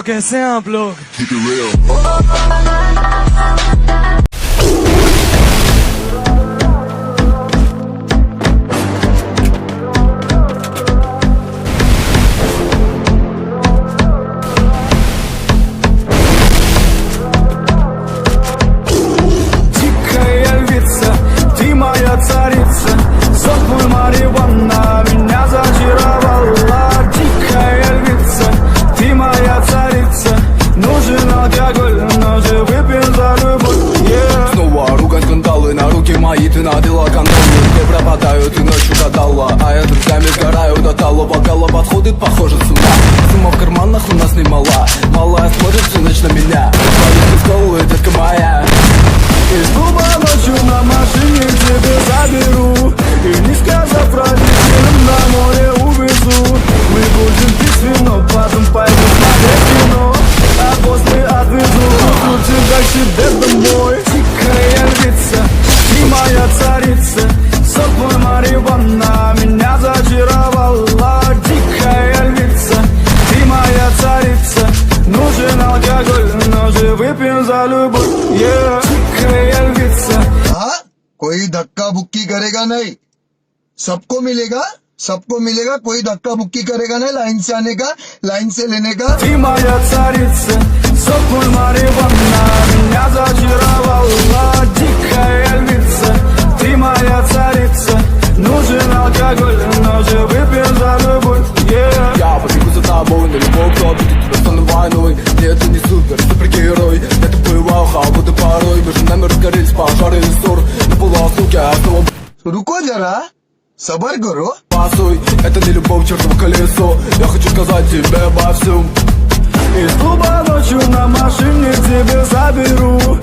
que sea un blog. Keep it real. Дикая львица, ты моя царица, сок мой марихуана меня зачаровала. Дикая львица, ты моя царица, нужен алкоголь, но же выпьем за любовь. Снова ругань скандалы, на руки мои ты надела кандалы. Не пропадаю, ты ночью гадала, а я друзьями сгораю до талого. Гала подходит, похоже, с ума. Сумма в карманах у нас немала. Малая смотрит всю ночь на меня. Твои сколы, детка моя. Из клуба ночью на машине к тебе заберу, и не сказав родителям, на море увезу. Мы будем пить вино, потом пойдем смотреть кино, а после отвезу крутим как себе домой. Дикая львица, ты моя царица, сок мой марихуана меня зачаровала. Дикая львица, ты моя царица, нужен алкоголь, но же выпьем за любовь. Дикая львица. हाँ, कोई धक्का बुक्की करेगा नहीं, सबको मिलेगा, कोई धक्का बुक्की करेगा नहीं, लाइन से आने का, लाइन से लेने का। Ты моя царица, сок мой марихуана меня зачаровала. Дикая львица, ты моя царица, нужен алкоголь, но же выпьем за любовь. Я побегу за тобой на любой кто будет тебя стану войной. Нет, ты не супергерой. Я тупой вауха, буду порой. Между нами разгорелись пожары и ссор. На полуосновке основа रुको जरा, सबर करो। пасуй. Это не любовь, чертово колесо. Я хочу сказать тебе обо всем. Из клуба ночью на машине к тебе заберу,